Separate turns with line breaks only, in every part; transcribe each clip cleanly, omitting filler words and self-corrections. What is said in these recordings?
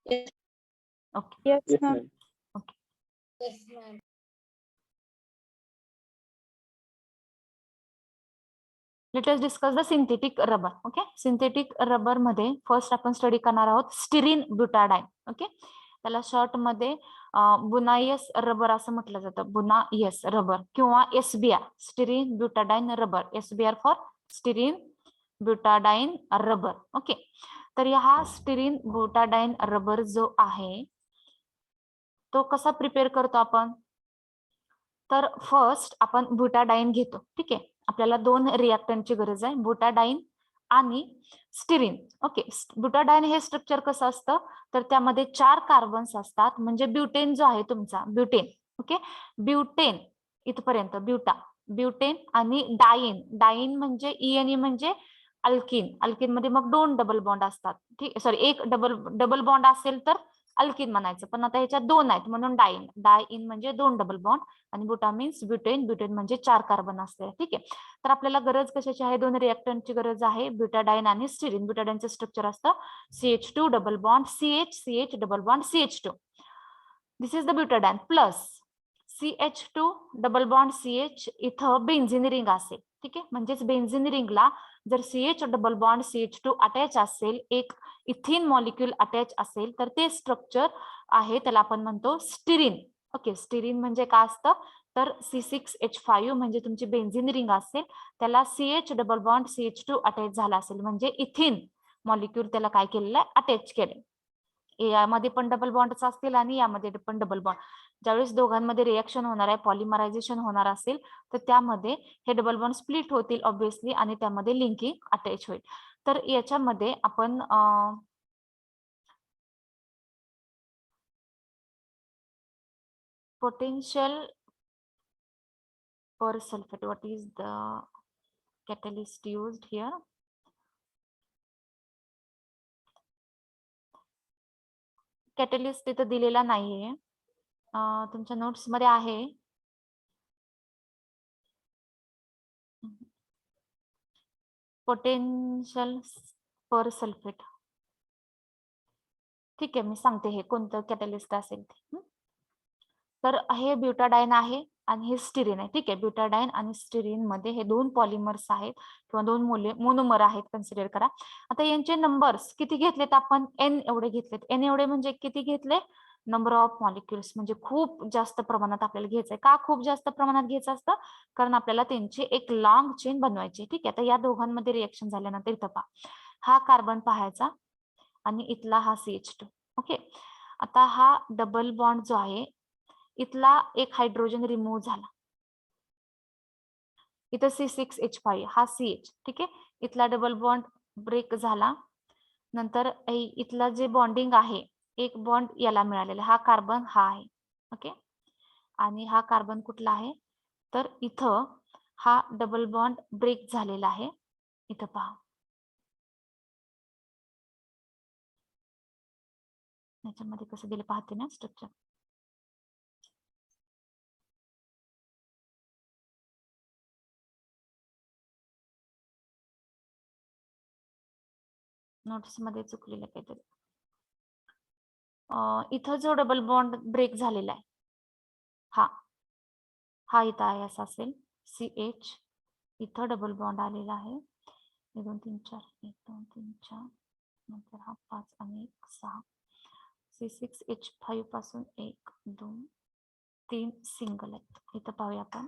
Okay.
Yes, ma'am.
Okay.
Yes, ma'am.
Let us discuss the synthetic rubber. Okay, synthetic rubber मध्ये first आपण study करणार आहोत styrene ब्युटाडाइन. Okay, त्याला short मध्ये बुनायस rubber असं म्हटलं जातं, बुनायस रबर किंवा SBR, styrene butadiene rubber, SBR for styrene butadiene rubber. Okay, तर हा स्टिरीन ब्युटाडाइन रबर जो आहे तो कसा प्रिपेअर करतो आपण, तर फर्स्ट आपण ब्युटाडाइन घेतो. ठीक आहे, आपल्याला दोन रिएक्टंटची गरज आहे, ब्युटाडाइन आणि स्टिरीन. ओके, ब्युटाडाइन हे स्ट्रक्चर कसं असतं, तर त्यामध्ये 4 कार्बन्स असतात, म्हणजे ब्युटेन जो आहे तुमचा, ब्युटेन. ओके, ब्युटेन इथपर्यंत ब्युटेन आणि डाईन, डाईन म्हणजे ईएनई म्हणजे अल्किन, अल्किन मध्ये मग 2 डबल बॉन्ड असतात. ठीक, सॉरी, एक डबल बॉन्ड असेल तर अल्किन म्हणायचं, पण आता ह्याच्यात 2 आहेत म्हणून डाईन, डाईन म्हणजे 2 डबल बॉन्ड, आणि बुटा मीन्स ब्युटेन, ब्युटेन म्हणजे 4 कार्बन असते. ठीक आहे, तर आपल्याला गरज कशाची आहे, 2 रिएक्टंटची गरज आहे, ब्युटाडाइन आणि स्टिरीन. ब्युटाडाइनचं स्ट्रक्चर असतं CH2 double bond CH, CH double bond CH2. This is the butadiene plus CH2 double bond CH, इथं बेन्झिन रिंग असेल. ठीक आहे, म्हणजेच बेन्झिन रिंगला जर CH double bond CH2 attach असेल, एक इथिन मॉलिक्यूल अटॅच असेल, तर ते स्ट्रक्चर आहे, त्याला आपण म्हणतो स्टिरीन. ओके, स्टिरीन म्हणजे काय असतं, तर C6H5 म्हणजे तुमची बेन्झिन रिंग असेल, त्याला CH double bond CH2 attach झाला असेल, म्हणजे इथिन मॉलिक्यूल त्याला काय केलेलं आहे, अटॅच केले. यामध्ये पण डबल बॉन्डच असतील आणि यामध्ये पण डबल बॉन्ड. ज्यावेळेस दोघांमध्ये रिएक्शन होणार आहे, पॉलिमरायझेशन होणार असेल, तर त्यामध्ये हे डबल बॉन्ड स्प्लिट होतील ऑब्विसली आणि त्यामध्ये लिंकिंग अटॅच होईल. तर याच्यामध्ये आपण potential per sulfate, what is the catalyst used here? Catalyst तिथं दिलेला नाहीये, तुमच्या नोट्स मध्ये आहे. पोटेन्शियल पर सल्फेट. ठीक आहे, मी सांगते हे कोणतं कॅटलिस्ट असेल ते. तर हे ब्युटाडाइन आहे आणि हे स्टिरीन आहे. ठीक आहे, ब्युटाडाइन आणि स्टिरीन मध्ये हे 2 पॉलिमर्स आहेत किंवा 2 मोनोमर आहेत, कन्सिडर करा. आता यांचे नंबर्स किती घेतलेत आपण, N एवढे घेतलेत. N एवढे म्हणजे किती घेतले, नंबर ऑफ मॉलिक्युल्स, म्हणजे खूप जास्त प्रमाणात आपल्याला घ्यायचंय. का खूप जास्त प्रमाणात घ्यायचं असतं, कारण आपल्याला त्यांची एक लॉंग चेन बनवायची. ठीक आहे, आता या दोघांमध्ये रिएक्शन झाल्यानंतर इथं पहा, हा कार्बन पाहायचा आणि इथला हा CH2. ओके, आता हा डबल बॉन्ड जो आहे, इथला एक हायड्रोजन रिमूव्ह झाला, इथं C6H5 हा CH. ठीक आहे, इथला डबल बॉन्ड ब्रेक झाला, नंतर इथला जे बॉन्डिंग आहे, एक बॉन्ड याला मिळालेला, हा कार्बन हा आहे. ओके, आणि हा कार्बन कुठला आहे, तर इथं हा डबल बॉन्ड ब्रेक झालेला आहे. इथं पहा, याच्यामध्ये कसं दिलं पाहते ना स्ट्रक्चर. नोट्स मध्ये चुकलेलं काहीतरी. इथं जो डबल बॉन्ड ब्रेक झालेला आहे, हा इथं आहे असा असेल, CH, इथं डबल बॉन्ड आलेला आहे, 1 2 3 4, 1 2 3 4, नंतर हा 5 आणि 1 6, C6H5 पासून 1 2 3 सिंगल आहेत. इथं पाहूया आपण,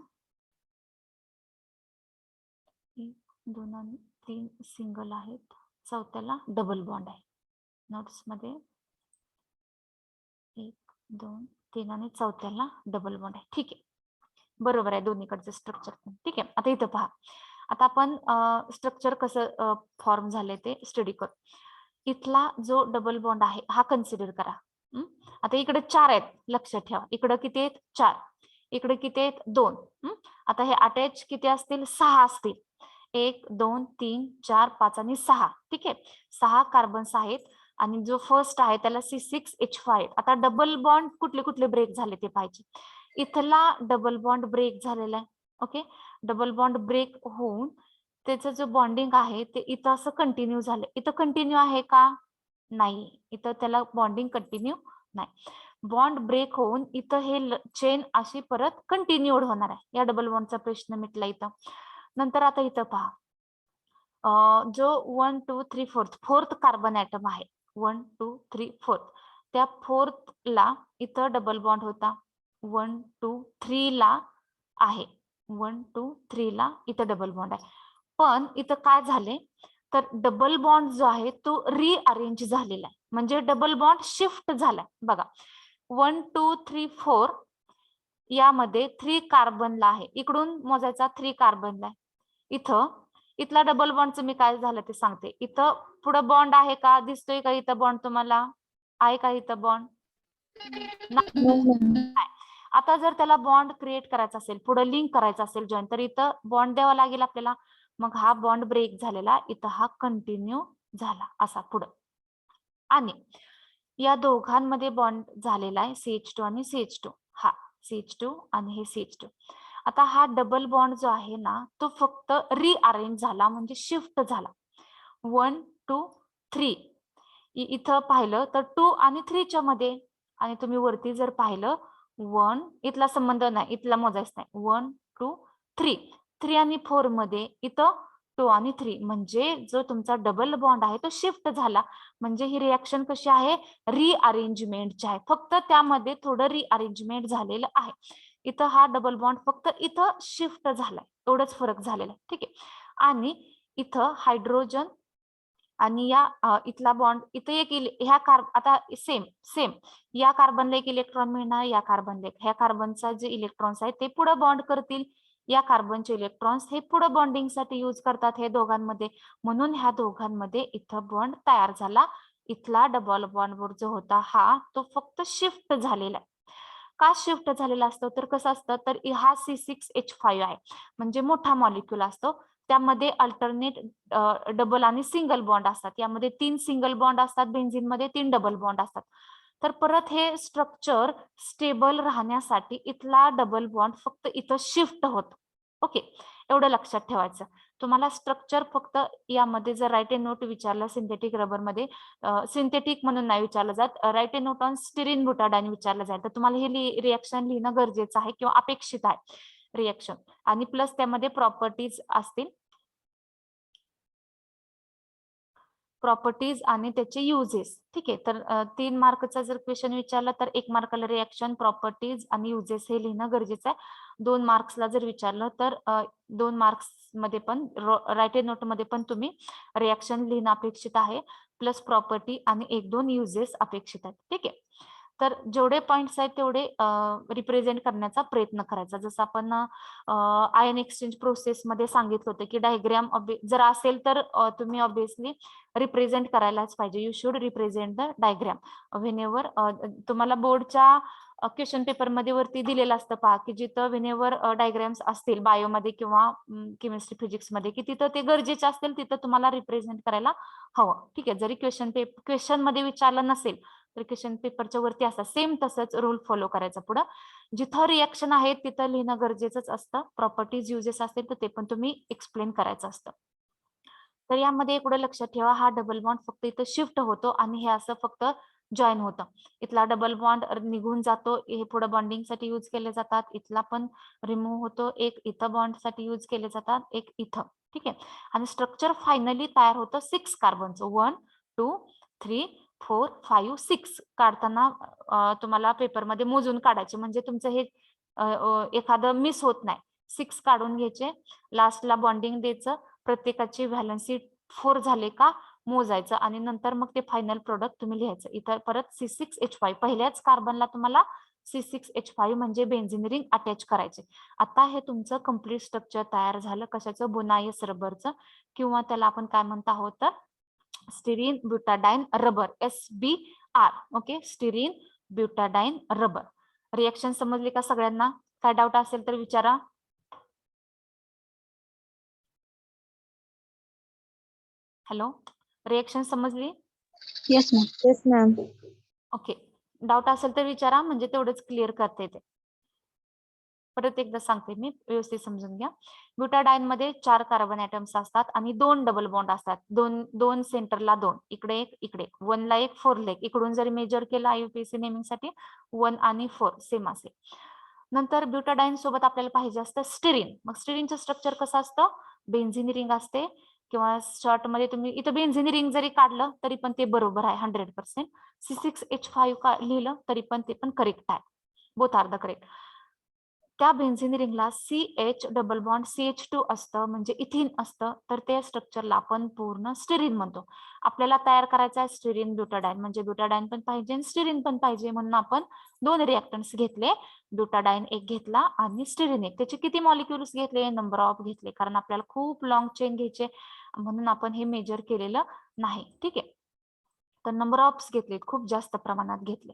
1 2 आणि 3 सिंगल आहेत, चौथ्याला डबल बॉन्ड आहे. नोट्स मध्ये 1 2 3 आणि चौथ्याला डबल बॉन्ड आहे. ठीक आहे, बरोबर आहे दोन्हीकडचं स्ट्रक्चर. ठीक आहे, आता इथं पहा, आता आपण स्ट्रक्चर कसं फॉर्म झालंय ते स्टडी करू. इथला जो डबल बॉन्ड आहे हा कन्सिडर करा. आता इकडे 4 आहेत, लक्षात ठेवा, इकडे किती आहेत, 4, इकडे किती आहेत, 2. आता हे अटॅच किती असतील, 6 असतील, 1 2 3 4 5 आणि 6. ठीक आहे, 6 कार्बन्स आहेत आणि जो फर्स्ट आहे त्याला C6H5. आता डबल बॉन्ड कुठले कुठले ब्रेक झाले ते पाहिजे. इथला डबल बॉन्ड ब्रेक झालेला आहे. ओके, डबल बॉन्ड ब्रेक होऊन त्याचं जो बॉन्डिंग आहे ते इथं असं कंटिन्यू झालं. इथं कंटिन्यू आहे का, नाही, इथं त्याला बॉन्डिंग कंटिन्यू नाही. बॉन्ड ब्रेक होऊन इथं हे चेन अशी परत कंटिन्यूड होणार आहे. या डबल बॉन्डचा प्रश्न मिटला इथं. नंतर आता इथं पहा, जो 1 2 3 फोर्थ कार्बन ऍटम आहे, 1 2 3 4, त्या फोर्थला इथं डबल बॉन्ड होता, 1 2 3 ला आहे, 1 2 3 ला इथं डबल बॉन्ड आहे. पण इथं काय झाले, तर डबल बॉन्ड जो आहे तो रिअरेंज झालेला आहे, म्हणजे डबल बॉन्ड शिफ्ट झालाय. बघा 1 2 3 4 यामध्ये 3 कार्बनला आहे, इकडून मोजायचा 3 कार्बनला आहे. इथं इथला डबल बॉन्डचं मी काय झालं ते सांगते. इथं पुढं बॉन्ड आहे का, दिसतोय का इथं बॉन्ड तुम्हाला, आहे का इथं बॉन्ड? आता जर त्याला बॉन्ड क्रिएट करायचा असेल, पुढे लिंक करायचं असेल जॉईन, तर इथं बॉन्ड द्यावा लागेल आपल्याला. मग हा बॉन्ड ब्रेक झालेला, इथं हा कंटिन्यू झाला असा पुढं. आणि या दोघांमध्ये बॉन्ड झालेला आहे CH2 आणि CH2, हा CH2 आणि हे CH2. आता हा डबल बॉन्ड जो आहे ना, तो फक्त रिअरेंज झाला, म्हणजे शिफ्ट झाला. 1 2 3 इथं पाहिलं तर 2 आणि 3 च्या मध्ये, आणि तुम्ही वरती जर पाहिलं 1, इथला संबंध नाही, इथला मोजायच नाही, 1 2 3 आणि 4 मध्ये इथं 2 आणि 3, म्हणजे जो तुमचा डबल बॉन्ड आहे तो शिफ्ट झाला. म्हणजे ही रिएक्शन कशी आहे, रिअरेंजमेंटची आहे, फक्त त्यामध्ये थोडं रिअरेंजमेंट झालेलं आहे. इथं हा डबल बॉन्ड फक्त इथं शिफ्ट झालाय, एवढंच फरक झालेला आहे. ठीक आहे. आणि इथं हायड्रोजन आणि या इथला बॉन्ड इथे एक ह्या आता सेम सेम या कार्बनला एक इलेक्ट्रॉन मिळणार, या कार्बनला एक, ह्या कार्बनचा जे इलेक्ट्रॉन्स आहे ते पुढे बॉन्ड करतील, या कार्बनचे इलेक्ट्रॉन्स हे पुढे बॉन्डिंग साठी यूज करतात हे दोघांमध्ये, म्हणून ह्या दोघांमध्ये इथं बॉन्ड तयार झाला. इथला डबल बॉन्ड जो होता हा तो फक्त शिफ्ट झालेला आहे. का शिफ्ट झालेला असतो, तर कसं असतं, तर हा C6H5 आहे, म्हणजे मोठा मॉलिक्यूल असतो, त्यामध्ये अल्टरनेट डबल आणि सिंगल बॉन्ड असतात. यामध्ये 3 सिंगल बॉन्ड असतात, बेन्झीन मध्ये 3 डबल बॉन्ड असतात. तर परत हे स्ट्रक्चर स्टेबल राहण्यासाठी इथला डबल बॉन्ड फक्त इथं शिफ्ट होतो. ओके, एवढं लक्षात ठेवायचं. तुम्हाला स्ट्रक्चर फक्त यामध्ये जर राईट ए नोट विचारलं सिंथेटिक रबर मध्ये, सिंथेटिक म्हणून नाही विचारलं जात, right A note on styrene ब्युटाडाइन विचारलं जाईल, तर तुम्हाला हे रिएक्शन लिहिणं गरजेचं आहे किंवा अपेक्षित आहे रिएक्शन, आणि प्लस त्यामध्ये प्रॉपर्टीज असतील, प्रॉपर्टीज आणि त्याचे युजेस. ठीक आहे. तर 3 मार्कचा जर क्वेश्चन विचारला तर 1 मार्काला रिएक्शन, प्रॉपर्टीज आणि युजेस हे लिहिणं गरजेचं आहे. 2 मार्क्सला जर विचारलं तर 2 मार्क्स मध्ये पण राईट ए नोट मध्ये पण तुम्ही रिएक्शन लिहिणं अपेक्षित आहे, प्लस प्रॉपर्टी आणि 1-2 युजेस अपेक्षित आहेत. ठीक आहे. तर जेवढे पॉइंट्स आहेत तेवढे रिप्रेझेंट करण्याचा प्रयत्न करायचा. जसं आपण आयन एक्सचेंज प्रोसेस मध्ये सांगितलं होतं की डायग्राम जर असेल तर तुम्ही ऑब्विसली रिप्रेझेंट करायलाच पाहिजे. You should represent the diagram whenever. तुम्हाला बोर्डच्या क्वेश्चन पेपर मध्ये वरती दिलेलं असतं पहा, की जिथं व्हेनेवर डायग्राम्स असतील बायोमध्ये किंवा केमिस्ट्री फिजिक्स मध्ये, की तिथं ते गरजेचे असतील, तिथं तुम्हाला रिप्रेझेंट करायला हवं. ठीक आहे. जरी क्वेश्चन मध्ये विचारलं नसेल तर क्वेश्चन पेपरच्या वरती असतात, सेम तसंच रूल फॉलो करायचा. पुढं जिथं रिएक्शन आहे तिथं लिहिणं गरजेचंच असतं. प्रॉपर्टीज युजेस असतील तर ते पण तुम्ही एक्सप्लेन करायचं असतं. तर यामध्ये पुढे लक्षात ठेवा, हा डबल बॉन्ड फक्त इथं शिफ्ट होतो आणि हे असं फक्त जॉईन होतं. इथला डबल बॉन्ड निघून जातो, हे पुढे बॉन्डिंग साठी यूज केले जातात. इथला पण रिमूव्ह होतो, एक इथं बॉन्ड साठी यूज केले जातात, एक इथं. ठीक आहे. आणि स्ट्रक्चर फायनली तयार होतं 6 कार्बनचं, 1 2 3 4 5 6 काढताना तुम्हाला पेपरमध्ये मोजून काढायचे, म्हणजे तुमचं हे एखादं मिस होत नाही. 6 काढून घ्यायचे, लास्टला बॉन्डिंग द्यायचं, प्रत्येकाची व्हॅलन्सी 4 झाले का मोजायचं, आणि नंतर मग ते फायनल प्रोडक्ट तुम्ही लिहायचं. इथं परत C6H5 पहिल्याच कार्बनला तुम्हाला C6H5 म्हणजे बेन्झीन रिंग अटॅच करायचे. आता हे तुमचं कम्प्लीट स्ट्रक्चर तयार झालं. कशाचं? बोनायस रबरचं, किंवा त्याला आपण काय म्हणतो आहोत तर styrene butadiene rubber, SBR. Okay, styrene butadiene rubber. Reaction समजली का सगळ्यांना? काय डाऊट असेल तर विचारा. हॅलो, रिएक्शन समजली?
Yes ma'am. Yes ma'am.
Okay, doubt असेल तर विचारा, म्हणजे तेवढंच क्लिअर करता येते. परत एकदा सांगते मी, व्यवस्थित समजून घ्या. ब्युटाडाईन मध्ये 4 कार्बन ऍटम्स असतात आणि 2 डबल बॉन्ड असतात. दोन सेंटरला 2, इकडे एक, इकडे एक. 1 ला एक, 4 ला एक. इकडून जरी मेजर केला IUPAC नेमिंग साठी 1 आणि 4 सेम असेल. नंतर ब्युटाडाईन सोबत आपल्याला पाहिजे असतं स्टिरीन. मग स्टिरीनचं स्ट्रक्चर कसं असतं? बेन्झिन रिंग असते, किंवा शॉर्ट मध्ये तुम्ही इथं बेन्झिन रिंग जरी काढलं तरी पण ते बरोबर आहे 100%. C6H5 लिहिलं तरी पण ते पण करेक्ट आहे. Both are the correct. त्या बेन्झिन रिंगला CH डबल बॉन्ड CH2 असतं, म्हणजे इथिन असतं, तर त्या स्ट्रक्चरला आपण पूर्ण स्टिरीन म्हणतो. आपल्याला तयार करायचा आहे स्टिरीन ब्युटाडाईन, म्हणजे ब्युटाडाईन पण पाहिजे स्टिरीन पण पाहिजे, म्हणून आपण 2 रिएक्टन्स घेतले. ब्युटाडाईन एक घेतला आणि स्टिरीन एक. त्याचे किती मॉलिक्युल्स घेतले? नंबर ऑफ घेतले, कारण आपल्याला खूप लॉंग चेन घ्यायचे म्हणून आपण हे मेजर केलेलं नाही. ठीक आहे, तर नंबर ऑफ घेतले, खूप जास्त प्रमाणात घेतले.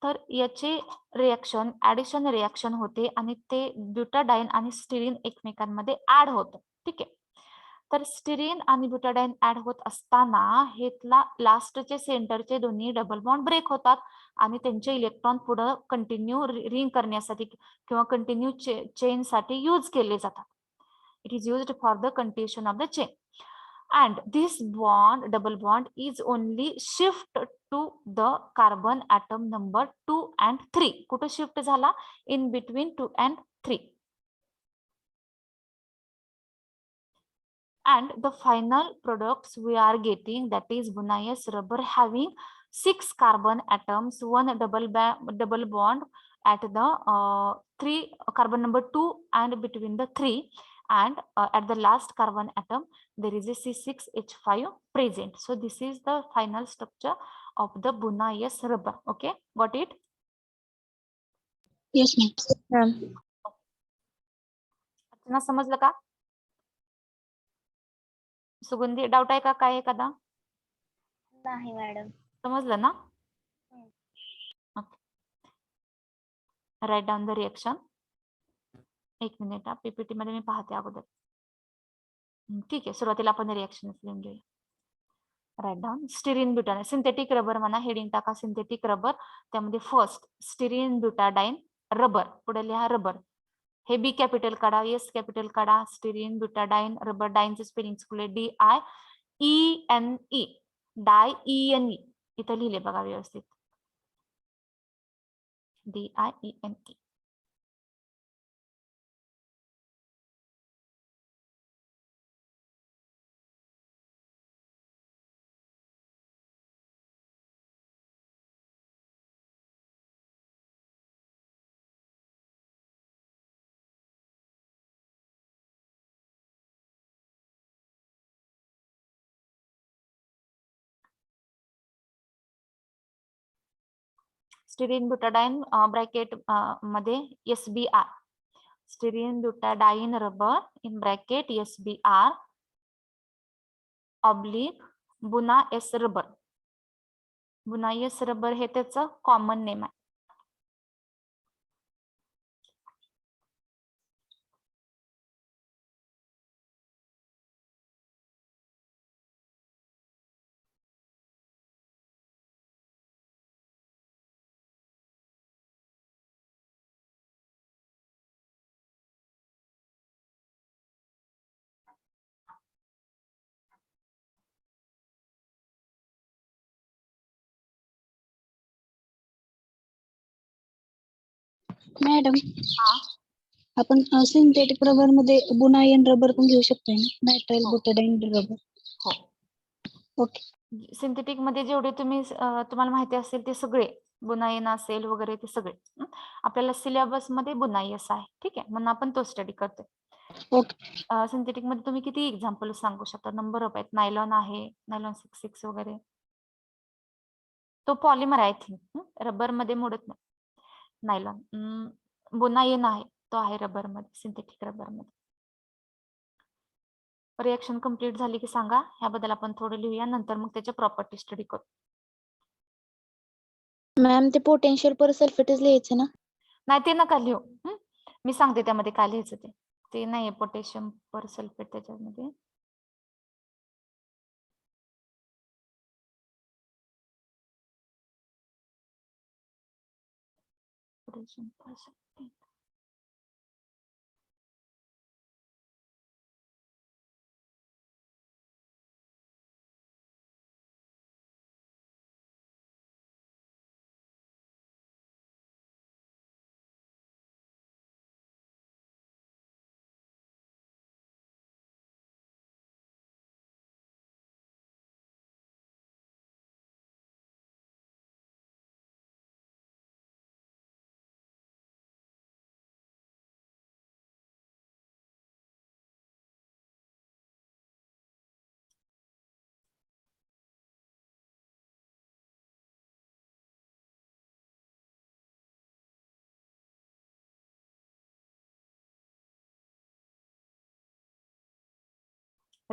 तर याचे रिएक्शन ऍडिशन रिएक्शन होते आणि ते ब्युटाडाईन आणि स्टिरीन एकमेकांमध्ये ऍड होतं. ठीक आहे, तर स्टिरीन आणि ब्युटाडाईन ऍड होत असताना हे लास्टचे सेंटरचे दोन्ही डबल बॉन्ड ब्रेक होतात आणि त्यांचे इलेक्ट्रॉन पुढे कंटिन्यू रिंग करण्यासाठी किंवा कंटिन्यू चेन साठी यूज केले जातात. It is used for the continuation of the chain. And this double bond is only shift to the carbon atom number 2 and 3. कुठे शिफ्ट झाला? In between 2 and 3. And the final products we are getting, that is Bunaeus rubber having 6 carbon atoms, 1 double bond at the 3 carbon number 2 and between the 3, and at the last carbon atom there is a C6H5 present. So this is the final structure of the Bunaeus rubber. Okay, got it?
Yes, ma'am.
Archana समजलं का? सुगंधी doubt आहे का काय एखादा?
नाही madam.
समजलं ना? Write down the reaction. एक मिनिट, PPT मध्ये मी पाहते अगोदर. ठीक आहे, सुरुवातीला आपण रिएक्शन लिहून घेऊया. Write down. Styrene butadiene, synthetic rubber म्हणा, हेडिंग टाका सिंथेटिक रबर. त्यामध्ये फर्स्ट स्टिरीन ब्युटाडाईन रबर, पुढे लिहा रबर. हे बी कॅपिटल काढा, एस कॅपिटल काढा. स्टिरीन ब्युटाडाईन रबर, डाईनचं स्पेलिंग चुकले, DIENE, DIENE. इथं लिहिले बघा व्यवस्थित, DIENE. स्टिरीन ब्युटाडाईन ब्रॅकेट मध्ये SBR, styrene butadiene rubber in bracket SBR oblique Buna S rubber. Buna S rubber हे त्याचं कॉमन नेम आहे.
मॅडम,
हा,
आपण सिंथेटिक रबर मध्ये बुनायन रबर पण घेऊ शकतोय ना, नायट्राइल
हो.
बुटाडाईन रबर.
हो,
ओके.
सिंथेटिक मध्ये जेवढे तुम्हाला माहिती असेल ते सगळे, बुनायन असेल वगैरे ते सगळे. आपल्याला सिलेबस मध्ये बुनायस आहे. ठीक आहे, म्हणून आपण तो स्टडी करतोय.
ओके.
सिंथेटिक मध्ये तुम्ही किती एक्झाम्पल सांगू शकता? नंबर ऑफ आहेत. नायलॉन आहे, नायलॉन 66 वगैरे. तो पॉलिमर आहे, आय थिंक. रबर मध्ये मोडत नाही. नायलॉन बुनायन आहे, तो आहे रबर मध्ये, सिंथेटिक रबर मध्ये. रिएक्शन कंप्लीट झाली की सांगा, ह्याबद्दल आपण थोडं लिहूया, नंतर मग त्याच्या प्रॉपर्टी स्टडी करू.
मॅम, ते पोटेन्शियल पर सल्फेटच लिहायचं ना?
नाही, ते नका लिहू. मी सांगते त्यामध्ये काय लिहायचं ते नाहीये पोटॅशियम पर सल्फेट त्याच्यामध्ये. पोटॅशियम पर सल्फेट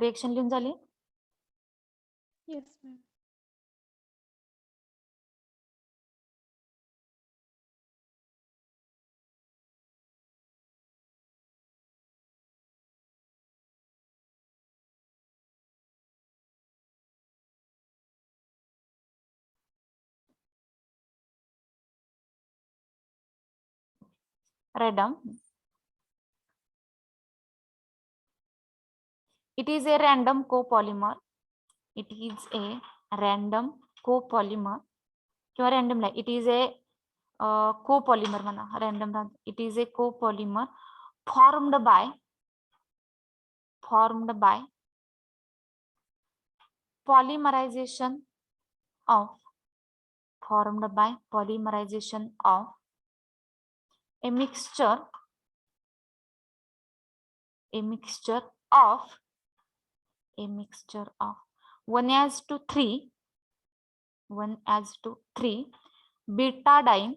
रिएक्शन लिहून झाली?
Yes ma'am.
Write down. It is a random copolymer. It is a random copolymer. किंवा रॅन्डम नाही. It is a copolymer म्हणा. Random. It is a copolymer formed by polymerization of a mixture of 1:3 butadiene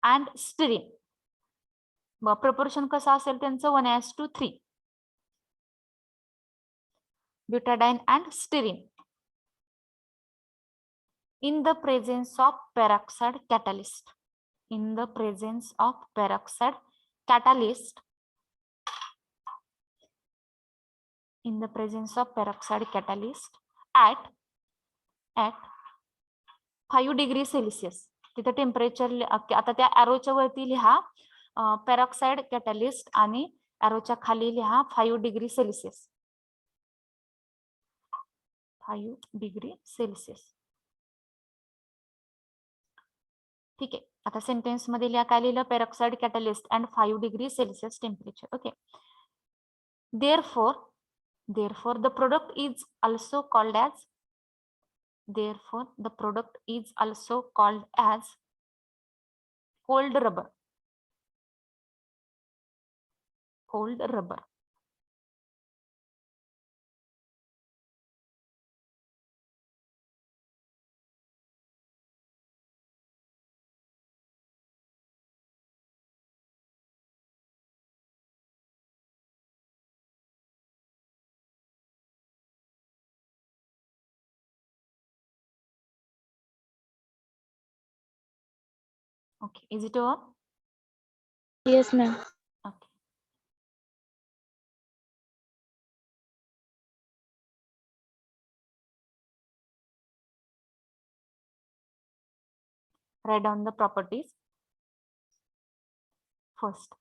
and styrene. Proportion कसं असेल त्यांचं 1:3 butadiene and styrene in the presence of peroxide catalyst. In the presence of peroxide catalyst at 5 degree Celsius. तिथं temperature आता त्या एरोच्या वरती लिहा peroxide catalyst आणि एरोच्या खाली लिहा 5 डिग्री सेल्सिअस. 5 degree Celsius. ठीक आहे. आता सेंटेन्स मध्ये लिहा काय लिहिलं? Peroxide catalyst and 5 degree Celsius temperature. Okay. Therefore the product is also called as cold rubber. Okay, is it over?
Yes, ma'am.
Okay. Write down the properties. First,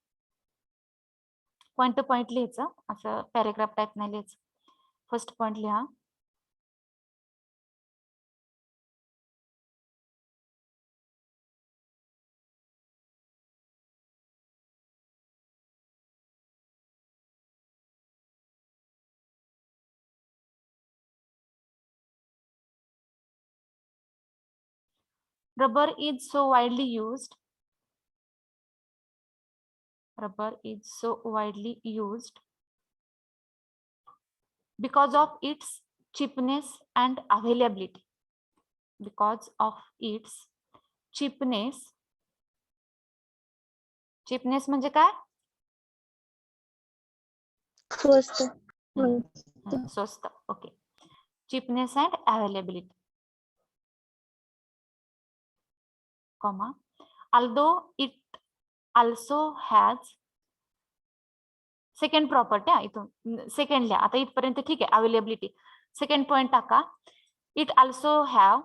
point to point लिहायचं, असं paragraph type नाही लिहायचं. First point लिहा. Rubber is so widely used because of its cheapness and availability. cheapness म्हणजे काय?
स्वस्त.
स्वस्त. Okay. cheapness and availability, comma, although it also has second property. इथून सेकंड लिहा. आता इथपर्यंत ठीक आहे. अवेलेबिलिटी. सेकंड पॉइंट टाका. इट ऑल्सो हॅव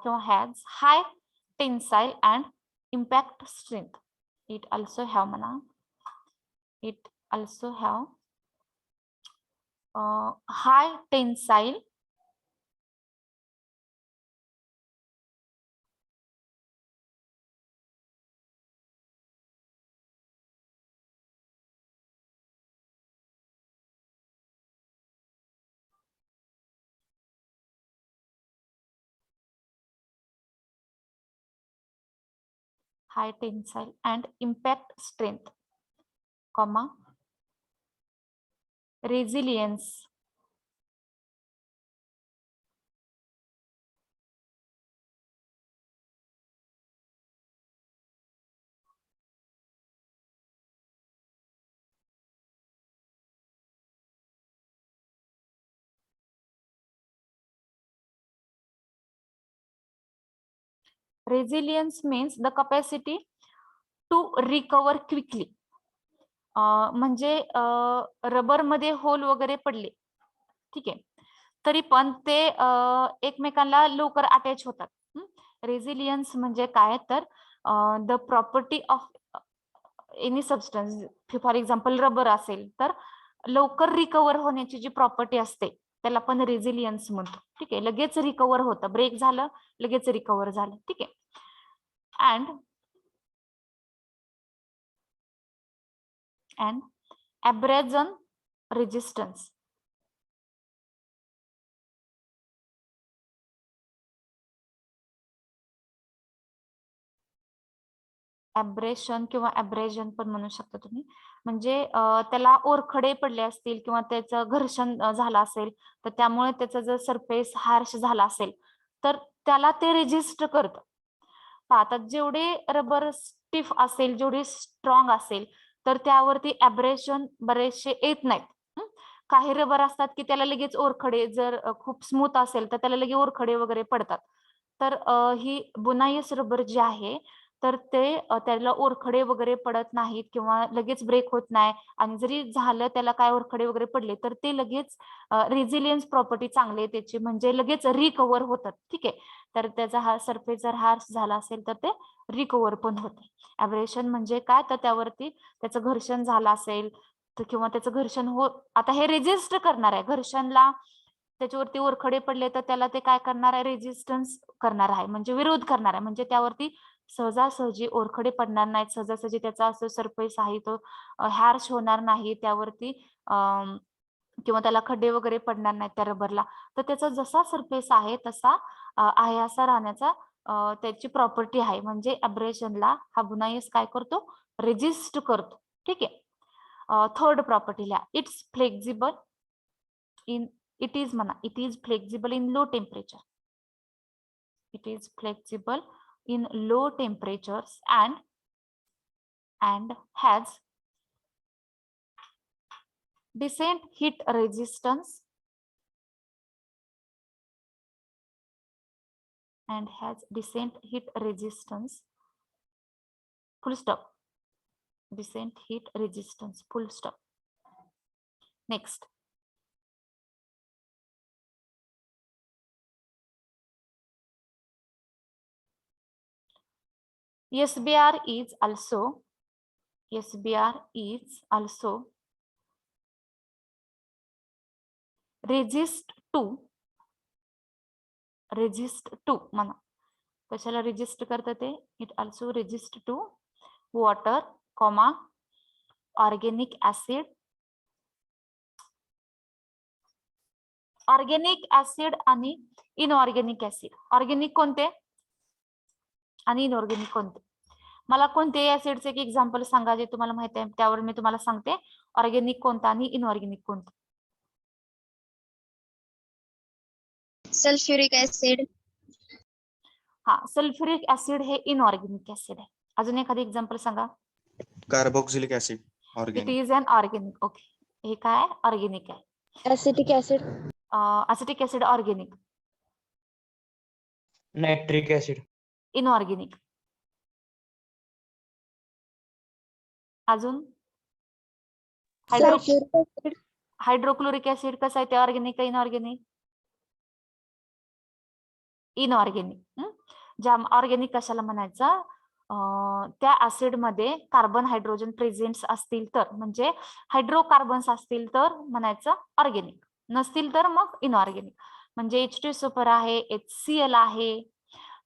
किंवा has high tensile and impact strength. It also have म्हणा. It also have high tensile and impact strength, comma, resilience, resilience means the capacity to recover quickly. म्हणजे रबरमध्ये hole वगैरे पडले, ठीक आहे, तरी पण ते एकमेकांना लवकर अटॅच होतात. रेझिलियन्स म्हणजे काय तर the property of any substance, for example rubber असेल तर लवकर रिकवर होण्याची जी प्रॉपर्टी असते त्याला आपण रेझिलियन्स म्हणतो. ठीक आहे, लगेच रिकवर होतं, ब्रेक झालं लगेच रिकवर झालं. ठीक आहे. and abrasion resistance. ॲब्रेशन किंवा ॲब्रेजन पण म्हणू शकता तुम्ही. म्हणजे त्याला ओरखडे पडले असतील किंवा त्याचं घर्षण झालं असेल तर त्यामुळे त्याचा जर सरफेस हार्श झाला असेल तर त्याला ते रेजिस्ट करतं. आता जेवढे रबर स्टिफ असेल, जेवढे स्ट्रॉंग असेल तर त्यावरती ॲब्रेशन बरेचसे येत नाहीत. काही रबर असतात की त्याला लगेच ओरखडे, जर खूप स्मूथ असेल तर त्याला लगेच ओरखडे वगैरे पडतात. तर ही बुनायस रबर जे आहे तर ते त्याला ओरखडे वगैरे पडत नाहीत किंवा लगेच ब्रेक होत नाही. आणि जरी झालं त्याला काय ओरखडे वगैरे पडले तर ते लगेच रेझिलियन्स प्रॉपर्टी चांगली आहे त्याची, म्हणजे लगेच रिकवर होतात. ठीक आहे, तर त्याचा हा सरफेस जर हार्श झाला असेल तर ते रिकवर पण होते. ॲब्रेशन म्हणजे काय तर त्यावरती त्याचं घर्षण झालं असेल तर किंवा त्याचं घर्षण आता हे रेजिस्ट करणार आहे घर्षणला, त्याच्यावरती ओरखडे पडले तर त्याला ते काय करणार आहे, रेजिस्टन्स करणार आहे, म्हणजे विरोध करणार आहे. म्हणजे त्यावरती सहजासहजी ओरखडे पडणार नाहीत, सहजासहजी त्याचा असं सरफेस आहे तो हार्श होणार नाही त्यावरती, किंवा त्याला खड्डे वगैरे पडणार नाहीत त्या रबरला. तर त्याचा जसा सरफेस आहे तसा आहे असा राहण्याचा त्याची प्रॉपर्टी आहे. म्हणजे ॲब्रेशनला हा बुनायस काय करतो, रेजिस्ट करतो. ठीक आहे. थर्ड प्रॉपर्टीला it's flexible in, it is म्हणा, it is flexible in low temperature. It is flexible in low temperatures and has decent heat resistance full stop. Decent heat resistance, full stop. Next, SBR is also resist to म्हणा, कशाला resist करतं ते, it also resist to water, organic acid, आणि inorganic acid. Organic कोणते आणि inorganic कोणते? मला कोणते ऍसिडचे एक एक्झाम्पल सांगा जे तुम्हाला माहिती आहे, त्यावर मी तुम्हाला सांगते ऑर्गेनिक कोणता आणि इनऑर्गेनिक कोणतं.
Sulphuric acid.
हा, सल्फ्युरिक ऍसिड हे इनऑर्गेनिक ऍसिड आहे. अजून एखादी एक्झाम्पल सांगा.
Carboxylic acid
it
organic.
Is an organic. Okay, हे काय ऑर्गेनिक आहे.
Acetic acid.
Acetic acid organic.
Nitric acid
inorganic. अजून
सल्फ्युरिक ऍसिड.
हायड्रोक्लोरिक ऍसिड कसं आहे, ते ऑर्गेनिक का इनऑर्गेनिक? इनऑर्गेनिक. ज्या ऑर्गेनिक कशाला म्हणायचं, त्या ऍसिड मध्ये कार्बन हायड्रोजन प्रेझेंट असतील तर, म्हणजे हायड्रोकार्बन्स असतील तर म्हणायचं ऑर्गेनिक, नसतील तर मग इनऑर्गेनिक. म्हणजे H2SO4 आहे, HCl आहे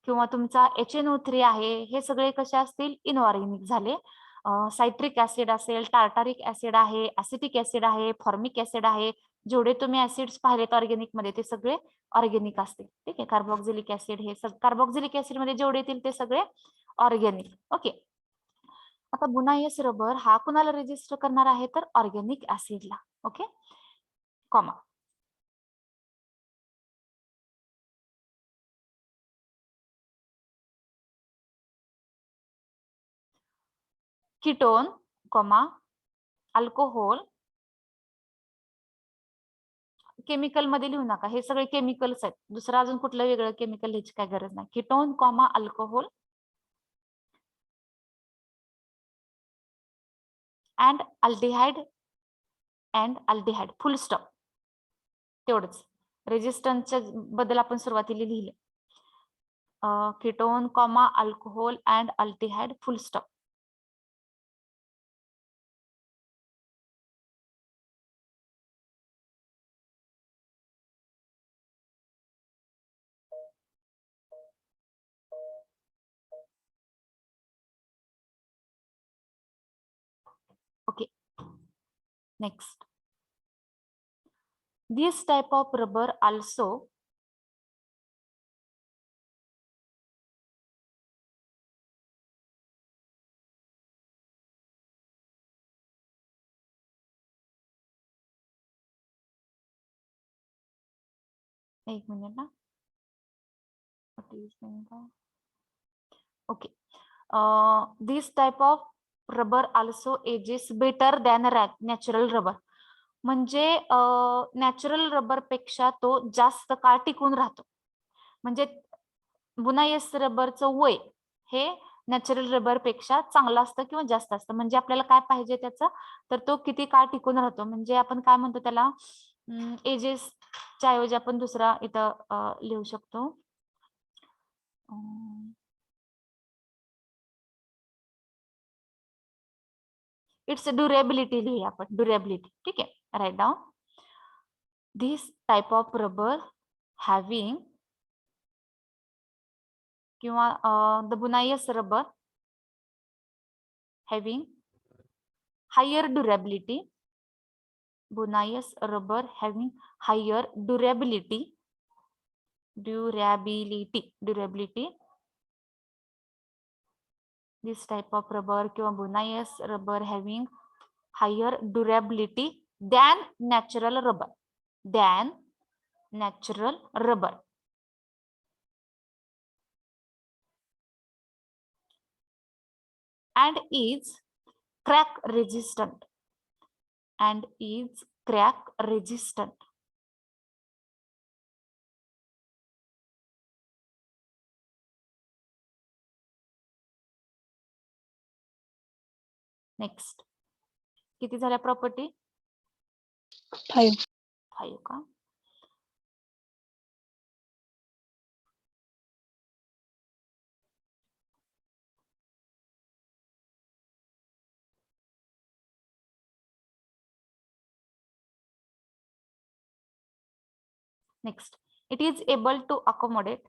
किंवा तुमचा HNO3 आहे, हे सगळे कसे असतील, इनऑर्गेनिक झाले. सायट्रिक ऍसिड असेल, टार्टारिक ऍसिड आहे, ऍसिटिक ऍसिड आहे, फॉर्मिक ऍसिड आहे, जेवढे तुम्ही ऍसिड्स पाहिलेत ऑर्गेनिक मध्ये ते सगळे ऑर्गेनिक असतील. ठीक आहे. कार्बोक्सिलिक ऍसिड हे कार्बोक्सिलिक ऍसिड मध्ये जेवढे येतील ते सगळे ऑर्गेनिक. ओके. आता बुनायस रबर हा कुणाला रेजिस्टर करणार आहे तर ऑर्गेनिक ऍसिडला. Okay, comma. Ketone, alcohol, chemical मध्ये लिहू नका, हे सगळे केमिकल्स आहेत. दुसरं अजून कुठलं वेगळं केमिकल लिहायची काय गरज नाही. Ketone comma alcohol and aldehyde full stop. तेवढंच. रेजिस्टन्सच्या बद्दल आपण सुरुवातीला लिहिले. Ketone comma alcohol and aldehyde full stop. Okay. Next. This type of rubber also एक मिनिट ना. Okay. This type of rubber also ages better than natural rubber. म्हणजे natural rubber पेक्षा तो जास्त काळ टिकून राहतो. म्हणजे बुनायस रबरचं वय हे नॅचरल रबर पेक्षा चांगलं असतं किंवा जास्त असतं. म्हणजे आपल्याला काय पाहिजे त्याचं, तर तो किती काळ टिकून राहतो. म्हणजे आपण काय म्हणतो त्याला, एजेसच्या ऐवजी आपण दुसरा इथं लिहू शकतो. इट्स ड्युरेबिलिटी लिहूया आपण, ड्युरेबिलिटी. ठीक आहे, write down. This type of rubber having किंवा the Buna S rubber having higher durability. Buna S rubber having higher durability. This type of rubber किंवा Buna S rubber having higher durability than natural rubber. And is crack resistant. Next. किती झाल्या property?
5.
5 का? Next, it is able to accommodate.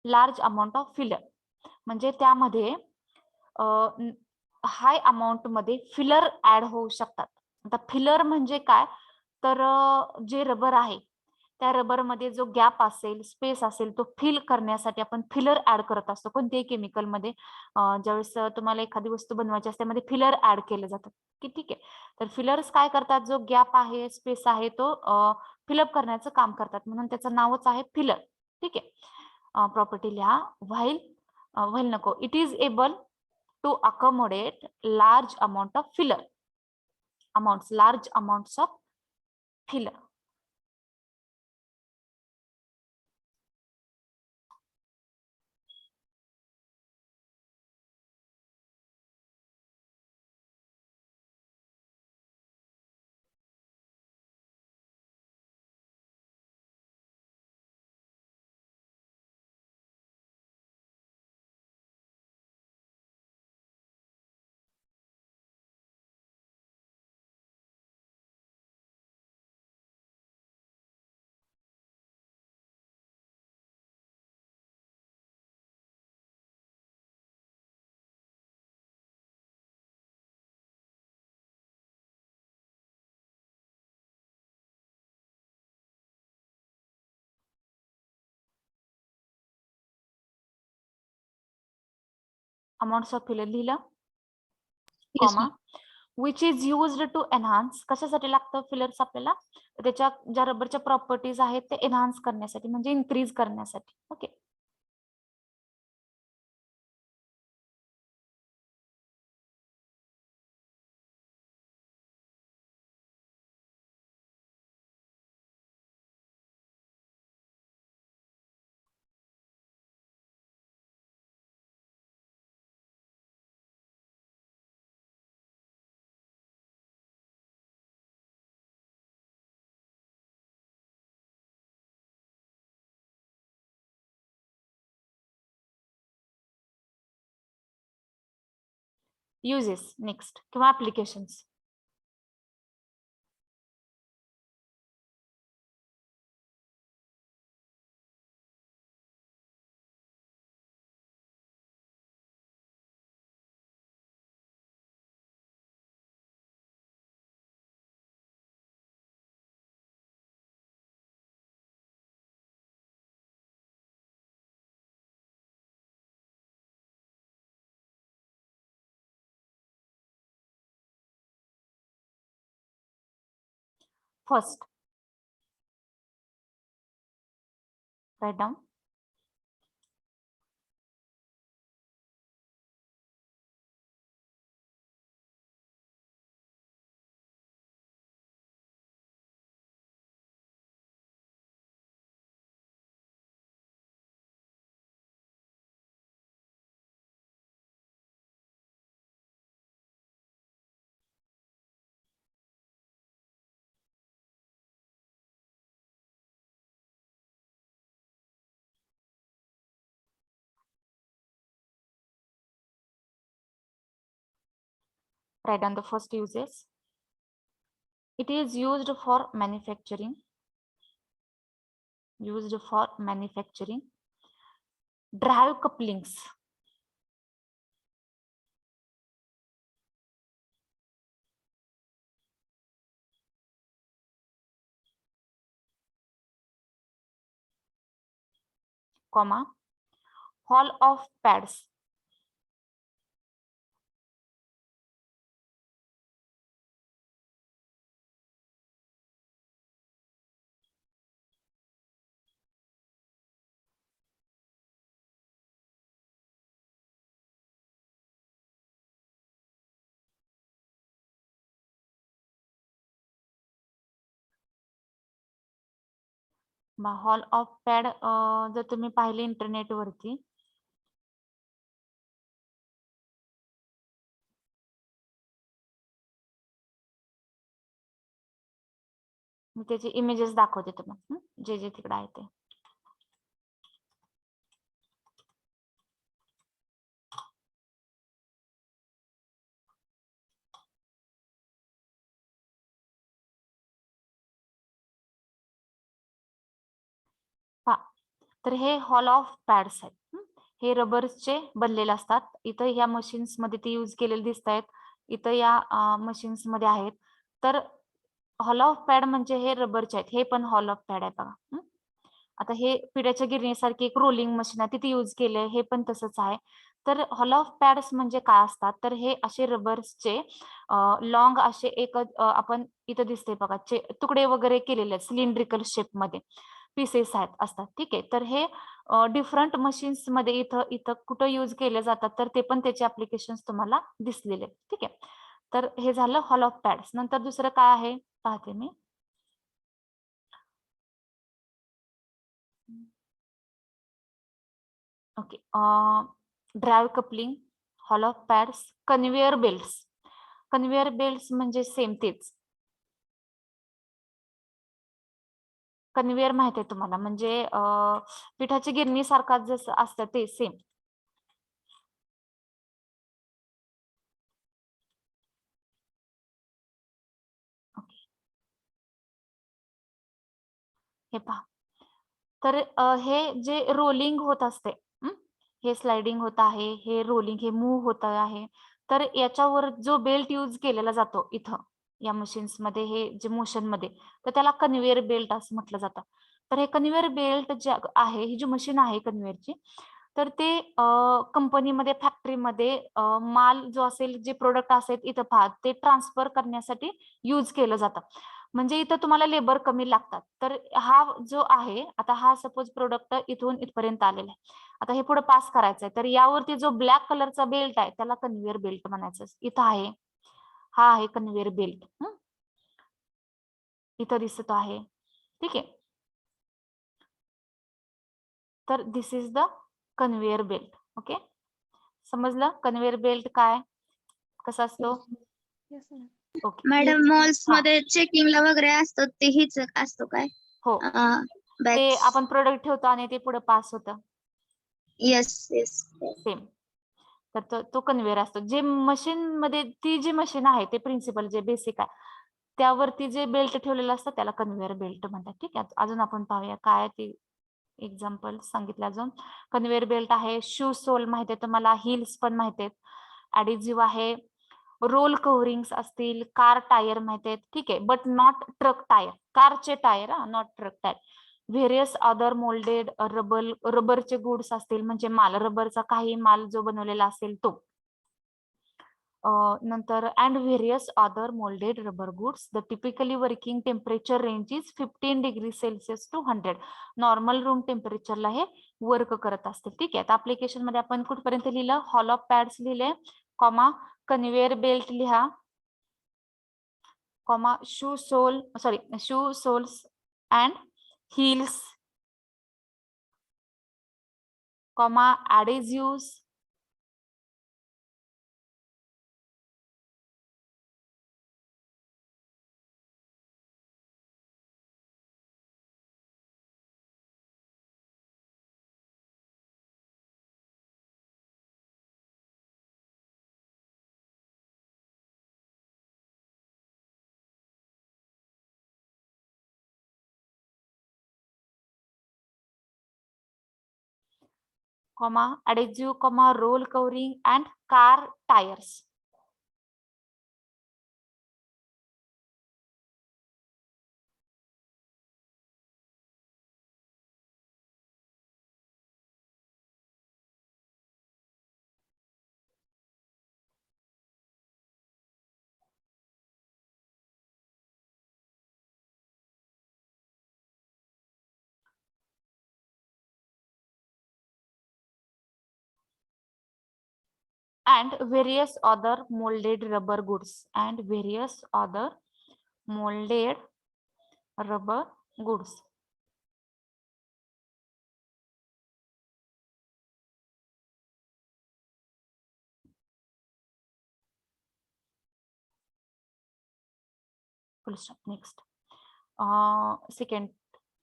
Large amount of filler. म्हणजे त्यामध्ये high amount मध्ये filler add होऊ शकतात. आता फिलर म्हणजे काय, तर जे रबर आहे त्या रबर मध्ये जो गॅप असेल, स्पेस असेल, तो फिल करण्यासाठी आपण फिलर ऍड करत असतो कोणत्याही केमिकल मध्ये. ज्यावेळेस तुम्हाला एखादी वस्तू बनवायची असते त्यामध्ये फिलर ऍड केले जातात की ठीक आहे. तर फिलर्स काय करतात, जो गॅप आहे, स्पेस आहे, तो फिलअप करण्याचं काम करतात, म्हणून त्याचं नावच आहे फिलर. ठीक आहे. प्रॉपर्टी लिहा. व्हाईल नको. It is able to accommodate large amount of filler. Large amounts of filler. Amounts of filler लिहिलं. Comma which is used to enhance. कशासाठी लागतं फिलर्स आपल्याला, त्याच्या ज्या रबरच्या प्रॉपर्टीज आहेत ते एनहान्स करण्यासाठी, म्हणजे इन्क्रीज करण्यासाठी. ओके. युजेस नेक्स्ट किंवा applications. First, write down. Write down the first uses. It is used for manufacturing. Used for manufacturing. Drive couplings. Comma. Hall of pads. Hall of pad जर तुम्ही पाहिले internet वरती मी त्याचे images दाखवते तुम्हाला जे जे तिकडे आहे ते. तर हे हॉल ऑफ पॅड्स आहेत. हे रबर्सचे बनलेले असतात. इथं ह्या मशीन्स मध्ये ते यूज केलेले दिसत आहेत. इथं या मशीन्स मध्ये आहेत. तर हॉल ऑफ पॅड म्हणजे हे रबरचे आहेत. हे पण हॉल ऑफ पॅड आहे बघा. आता हे पिढ्याच्या गिरणीसारखी एक रोलिंग मशीन आहे तिथे यूज केले. हे पण तसंच आहे. तर हॉल ऑफ पॅड्स म्हणजे काय असतात तर हे असे रबर्सचे लॉंग असे एक आपण इथं दिसते बघा तुकडे वगैरे केलेले आहेत सिलेंड्रिकल शेप मध्ये पीसेस आहेत असतात. ठीक आहे. तर हे डिफरंट मशीन्स मध्ये इथं कुठं यूज केले जातात तर ते पण त्याचे ऍप्लिकेशन्स तुम्हाला दिसलेले. ठीक आहे. तर हे झालं हॉल ऑफ पॅड्स. नंतर दुसरं काय आहे पाहते मी. Okay. Drive coupling, hall of pads, conveyor belts. Conveyor belts म्हणजे सेम तेच. कन्व्हेअर माहिती आहे तुम्हाला म्हणजे पिठाची गिरणी सारखा जसं असतं ते सेम. हे पहा. तर हे जे रोलिंग होत असते हे स्लाइडिंग होत आहे हे रोलिंग हे मूव्ह होत आहे. तर याच्यावर जो बेल्ट यूज केलेला जातो इथं या मशीन्स मध्ये हे जे मोशन मध्ये तर त्याला कन्व्हेअर बेल्ट असं म्हटलं जातं. तर हे कन्व्हेअर बेल्ट जे आहे ही जी मशीन आहे कन्व्हेअरची तर ते कंपनीमध्ये फॅक्टरीमध्ये माल जो असेल जे प्रोडक्ट असेल इथं पहा ते ट्रान्सफर करण्यासाठी यूज केलं जातं. म्हणजे इथं तुम्हाला लेबर कमी लागतात. तर हा जो आहे आता हा सपोज प्रोडक्ट इथून इथपर्यंत आलेला आहे. आता हे पुढे पास करायचंय तर यावरती जो ब्लॅक कलरचा बेल्ट आहे त्याला कन्व्हेअर बेल्ट म्हणायचं. इथं आहे हा आहे कन्व्हेअर बेल्ट. इथं दिसत आहे. ठीक आहे. तर this is the conveyor belt. Okay. समजलं कन्व्हेअर बेल्ट काय कसा असतो.
Yes, ma'am.
Okay.
Madam malls मध्ये चेकिंगला वगैरे असतं ते हीच असतो काय?
हो ते आपण प्रोडक्ट ठेवतो आणि ते पुढे पास होतं.
Yes yes.
सेम. तर तो कन्व्हेअर असतो. जे मशीन मध्ये ती जी मशीन आहे ते प्रिन्सिपल जे बेसिक आहे त्यावरती जे बेल्ट ठेवलेलं असतं त्याला कन्व्हेअर बेल्ट म्हणतात. ठीक आहे, अजून आपण पाहूया काय ते एक्झाम्पल सांगितलं. अजून कन्व्हेअर बेल्ट आहे, शू सोल माहिती आहे तुम्हाला, हिल्स पण माहिती आहेत, ऍडिझिव्ह आहे, रोल कव्हरिंग्स असतील, कार टायर माहिती आहेत. ठीक आहे, बट नॉट ट्रक टायर, कारचे tyre not truck tyre. Various other moulded रबरचे गुड्स असतील म्हणजे माल, रबरचा काही माल जो बनवलेला असेल तो. नंतर and various other moulded rubber goods. The typically working temperature range is 15 degree Celsius to 100. Normal room टेम्परेचरला हे वर्क करत असते. ठीक आहे, ऍप्लिकेशन मध्ये आपण कुठपर्यंत लिहिलं, हॉलो पॅड्स लिहिले, कॉमा कन्व्हेअर बेल्ट लिहा, comma shoe soles and heels, comma adhesives, comma adhesive, comma roll covering and car tires. And various other molded rubber goods, and various other molded rubber goods. Full stop. Next. Second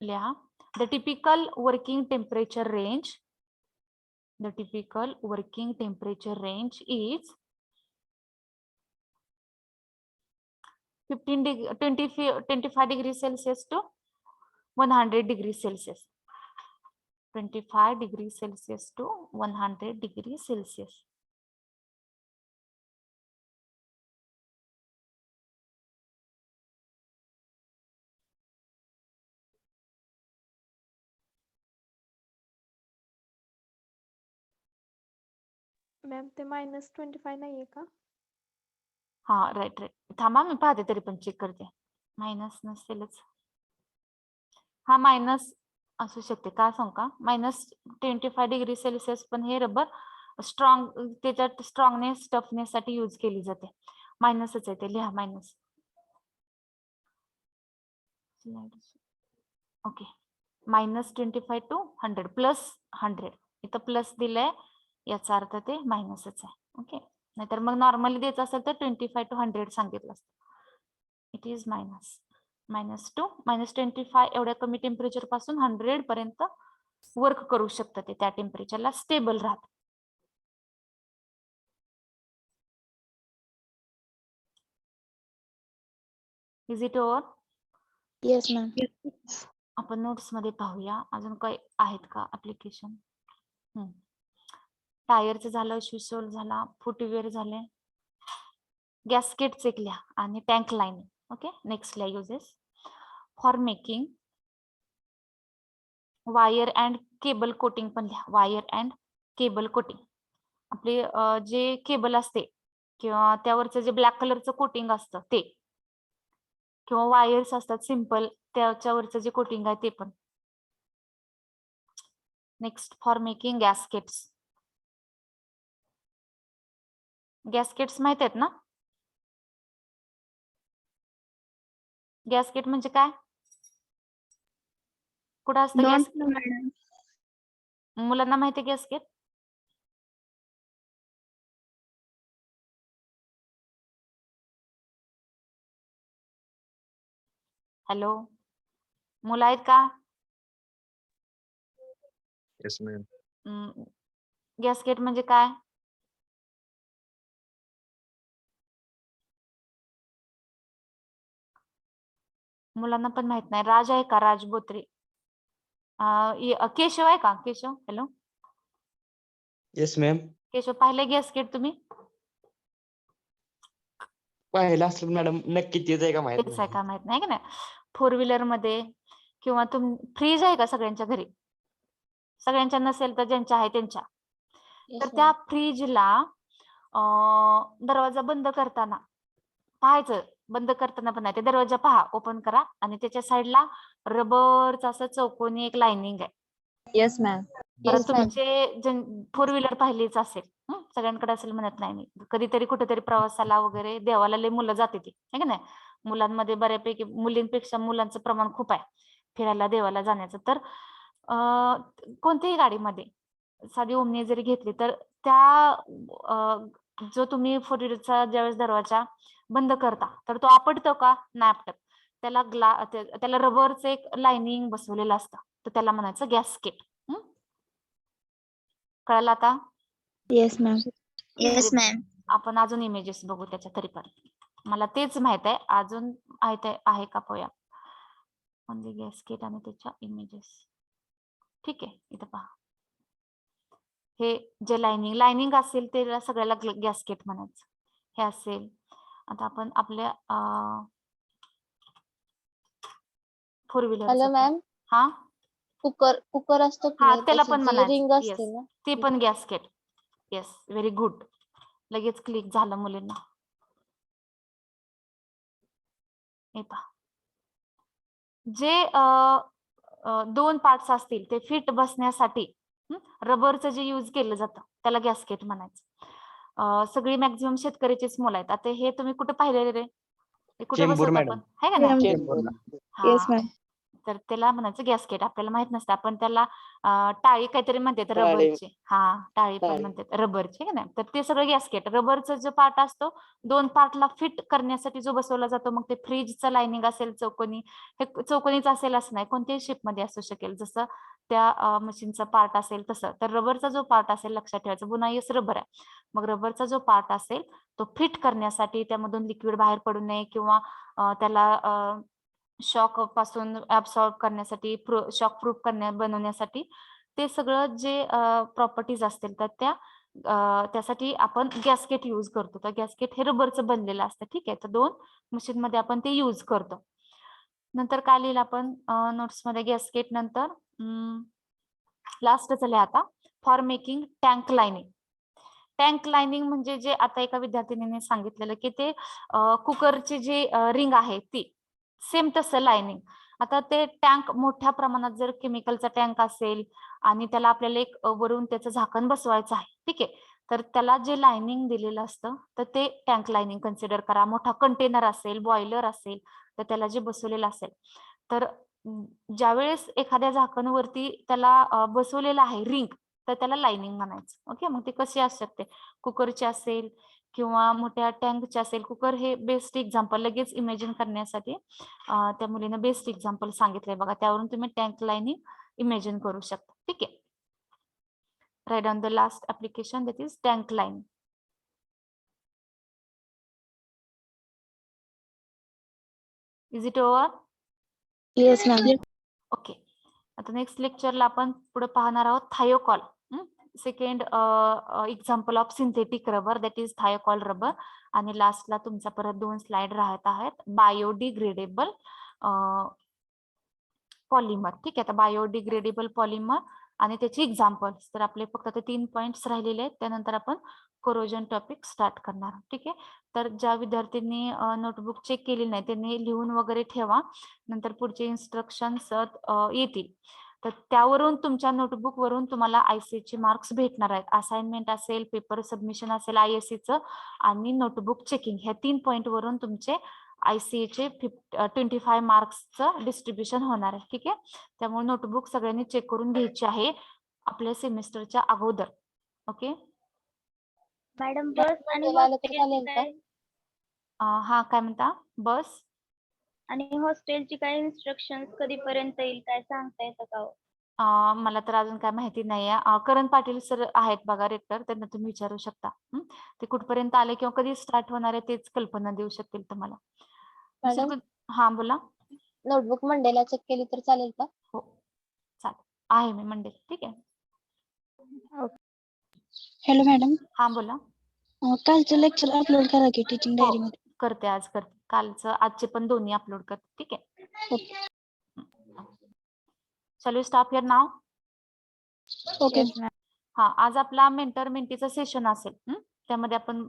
लिहा, the typical working temperature range. The typical working temperature range is 25 degrees Celsius to 100 degrees Celsius. 25 degrees Celsius to 100 degrees Celsius.
Ma'am ते -25 नाहीये का?
हा right. थांबा मी पाहते तरी पण check करते. मायनस नसेलच. हा मायनस असू शकते, काय सांगू का, -25 डिग्री सेल्सिअस पण हे रबर स्ट्रॉंग, त्याच्यात स्ट्रॉंगनेस टफनेस साठी यूज केली जाते. मायनसच आहे ते, लिहा मायनस. ओके, -25 टू 100 प्लस 100, इथं प्लस दिलंय याचा अर्थ ते मायनसच आहे. ओके, नाहीतर मग नॉर्मली द्यायचं असेल तर 25 टू 100 सांगितलं असतं. इट इज मायनस टू -25 एवढ्या कमी टेम्परेचर पासून 100 पर्यंत वर्क करू शकतं ते, त्या टेम्परेचरला स्टेबल राहत. Is it over?
Yes ma'am.
आपण नोट्स मध्ये पाहूया अजून काही आहेत का ऍप्लिकेशन. टायरचं झालं, शूसोल झाला, फुटवेअर झाले, गॅस्केट लिहा आणि टँक लाईन. ओके, नेक्स्ट ला uses for making wire and cable coating पण लिहा, वायर अँड केबल कोटिंग. आपले जे केबल असते किंवा त्यावरचं जे ब्लॅक कलरचं कोटिंग असतं ते, किंवा वायर्स असतात सिंपल त्याच्यावरचं जे कोटिंग आहे ते पण. Next for making gaskets. Gaskets माहित आहेत ना? गॅस्केट म्हणजे काय, कुठं असतं गॅस्केट? मुलांना माहिती आहे गॅस्केट? हॅलो, मुलं आहेत का?
Yes, ma'am.
गॅस्केट म्हणजे काय? मुलांना पण माहित नाही. राज आहे का? राज बोत्रे. केशव आहे का? Keshav, hello
yes ma'am.
Keshav, पाहिलं गॅस किट तुम्ही?
पाहिलं असेल मॅडम, नक्की तेच आहे का माहित
तेच आहे
नाही.
का माहित नाही, की नाही. फोर व्हीलर मध्ये किंवा फ्रीज आहे का सगळ्यांच्या घरी? सगळ्यांच्या नसेल तर ज्यांच्या आहे त्यांच्या. तर
Yes,
त्या
ma'am.
फ्रीजला दरवाजा बंद करताना पाहायचं, बंद करताना पण नाही, ते दरवाजा पहा, ओपन करा आणि त्याच्या साईडला रबरचं असं चौकोनी एक लाइनिंग आहे.
Yes, ma'am.
बरं,
Yes, ma'am.
तुमचे फोर व्हीलर पाहिलीच असेल, सगळ्यांकडे असेल म्हणत नाही मी. कधीतरी कुठेतरी प्रवासाला वगैरे देवाला लय मुलं जाते ती, है की नाही. मुलांमध्ये बऱ्यापैकी मुलींपेक्षा मुलांचं प्रमाण खूप आहे फिरायला देवाला जाण्याचं. तर कोणत्याही गाडीमध्ये साधी ओमनी जरी घेतली तर जो तुम्ही फोर व्हीलरचा ज्यावेळेस दरवाजा बंद करता तर तो आपटतो का? नाही आपटत. त्याला रबरचं एक लाइनिंग बसवलेलं असतं, तर त्याला म्हणायचं गॅस्केट. कळलं आता?
Yes, ma'am.
Yes, ma'am. आपण अजून इमेजेस बघू त्याच्या तरी पण. मला तेच माहित आहे, अजून आहे का पोया ओनली गॅस्केट आणि त्याच्या इमेजेस. ठीक आहे, इथं पहा. हे जे लाइनिंग असेल त्याला सगळ्याला गॅस्केट म्हणायचं. हे असेल. आता आपण आपल्या फोर व्हीलर.
Hello ma'am.
हा
कुकर असतो की
हा,
नाही,
त्याला
त्याची
पण
जी
म्हणायचं.
रिंग
येस,
असते ना,
ते पण गॅस्केट. Yes, very good. लगेच क्लिक झालं मुलींना. हे पहा, जे दोन पार्ट्स असतील ते फिट बसण्यासाठी रबरचं जे यूज केलं जातं त्याला गॅस्केट म्हणायचं. सगळी मॅक्झिमम शेतकऱ्याचीच मुलं आहेत. आता हे तुम्ही कुठे पाहिलेले रे? हे कुठे
चेंबूर
बसवतो
मॅडम.
आपण, है का नाही?
चेंबूरला.
Yes,
हा,
ma'am.
तर त्याला म्हणायचं गॅस्केट. आपल्याला माहित नसतं, आपण त्याला टाळी काहीतरी म्हणतात
टाळी.
रबरची. हा, टाळी पण
टाळी.
म्हणतात रबरची, है ना. तर ते सगळं गॅस्केट. रबरचा जो पार्ट असतो दोन पार्टला फिट करण्यासाठी जो बसवला जातो, मग ते फ्रीजचं लाइनिंग असेल चौकोनी, हे चौकोनीच असेल असं नाही, कोणत्याही शेपमध्ये असू शकेल, जसं त्या मशीनचा पार्ट असेल तसं. तर रबरचा जो पार्ट असेल, लक्षात ठेवायचं, बुनाईस रबर आहे. मग रबरचा जो पार्ट असेल तो फिट करण्यासाठी, त्यामधून लिक्विड बाहेर पडू नये किंवा त्याला शॉक पासून ऍब्सॉर्ब करण्यासाठी, शॉक प्रूफ बनवण्यासाठी, ते सगळं जे प्रॉपर्टीज असतील तर त्यासाठी आपण गॅस्केट यूज करतो. तर गॅस्केट हे रबरचं बनलेलं असतं. ठीक आहे, तर दोन मशीन मध्ये आपण ते यूज करतो. नंतर काय लिहिलं आपण नोट्स मध्ये? गॅस्केट नंतर लास्ट लिहा आता, for making tank lining. Tank lining म्हणजे जे आता एका विद्यार्थिनीने सांगितलेलं की ते कुकरची जी रिंग आहे ती सेम तसं लाइनिंग. आता ते टँक मोठ्या प्रमाणात जर केमिकलचा टँक असेल आणि त्याला आपल्याला एक वरून त्याचं झाकण बसवायचं आहे, ठीक आहे, तर त्याला जे लाइनिंग दिलेलं असतं तर ते टँक लाइनिंग कन्सिडर करा. मोठा कंटेनर असेल, बॉयलर असेल, तर त्याला जे बसवलेलं असेल, तर ज्यावेळेस एखाद्या झाकणवरती त्याला बसवलेलं आहे रिंग, तर त्याला लाइनिंग म्हणायचं. ओके, मग ते कशी असू शकते? कुकरची असेल किंवा मोठ्या टँकचे असेल. कुकर हे बेस्ट एक्झाम्पल लगेच इमॅजिन करण्यासाठी त्या मुलीनं बेस्ट एक्झाम्पल सांगितलंय बघा, त्यावरून तुम्ही टँक लाइनिंग इमॅजिन करू शकता. ठीक आहे, right on the last application, that is tank line. Is it over?
Yes, ma'am.
Okay, आता नेक्स्ट लेक्चरला आपण पुढे पाहणार आहोत Thiokol. Second example of synthetic rubber, that is Thiokol rubber. आणि लास्टला तुमचा परत 2 स्लाइड राहत आहेत, बायोडिग्रेडेबल पॉलिमर. ठीक आहे, तर बायोडिग्रेडेबल पॉलिमर आणि त्याची एक्झाम्पल्स. तर आपले फक्त ते 3 पॉइंट्स राहिलेले आहेत, त्यानंतर आपण कोरोजन टॉपिक स्टार्ट करणार. ठीक आहे, तर ज्या विद्यार्थ्यांनी नोटबुक चेक केली नाही त्यांनी लिहून वगैरे ठेवा, नंतर पुढचे इन्स्ट्रक्शन्स येतील. तर त्यावरून तुमच्या नोटबुक वरून तुम्हाला आयसीचे मार्क्स भेटणार आहेत. असाइनमेंट असेल, पेपर सबमिशन असेल आयएससीचं, आणि नोटबुक चेकिंग, ह्या 3 पॉइंट वरून तुमचे आयसीचे 25 मार्क्सचं डिस्ट्रीब्युशन होणार आहे. ठीक आहे, त्यामुळे नोटबुक सगळ्यांनी चेक करून घ्यायची आहे आपल्या सेमिस्टरच्या अगोदर. ओके,
मॅडम बस आणि
चालेल का?
हॉस्टेलची काय
हा, काय म्हणता? बस
आणि हॉस्टेलची काय इन्स्ट्रक्शन कधीपर्यंत येईल काय सांगता येतं का हो?
मला तर अजून काय माहिती नाहीये. करण पाटील सर आहेत बघा रेक्टर, त्यांना तुम्ही विचारू शकता. ते कुठपर्यंत आले किंवा कधी स्टार्ट होणार आहे तेच कल्पना देऊ शकतील तुम्हाला.
मॅडम?
हा, बोला.
नोटबुक मंडेला चेक केली तर चालेल का?
हो चालेल, आहे मी मंडे, ठीक आहे.
हॅलो मॅडम,
हा बोला.
कालचं लेक्चर अपलोड करा की टीचिंग
हो
डायरी मध्ये.
करते, आज करते, कालचं आजचे पण दोन्ही अपलोड करते, ठीक आहे.
Okay.
Shall we stop here नाव?
ओके.
हा, आज आपला मेंटर मेंटीचा सेशन असेल. त्यामध्ये आपण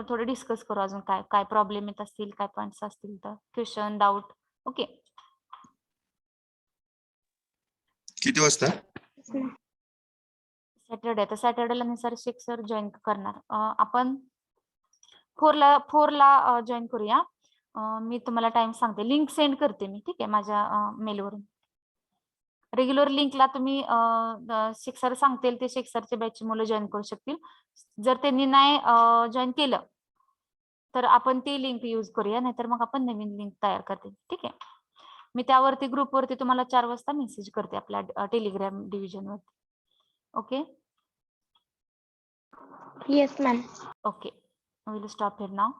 थोडे डिस्कस करू अजून काय काय प्रॉब्लेम येत असतील, काय पॉईंट्स असतील तर, क्वेश्चन डाऊट. ओके.
किती वाजता?
सॅटर्डे, तर सॅटर्डेला निसार शेख सर जॉईन करणार. आपण फोरला जॉईन करूया. मी तुम्हाला टाइम सांगते, लिंक सेंड करते मी, ठीक आहे, माझ्या मेलवरून. रेग्युलर लिंकला तुम्ही शेख सर सांगतील ते शेख सरच्या बॅचची मुलं जॉईन करू शकतील. जर त्यांनी नाही जॉईन केलं तर आपण ती लिंक यूज करूया, नाहीतर मग आपण नवीन लिंक तयार करते, ठीक आहे. मी त्यावरती ग्रुपवरती तुम्हाला 4 वाजता मेसेज करते आपल्या टेलिग्राम डिव्हिजनवरती. Okay.
Yes ma'am.
Okay, we will stop here now.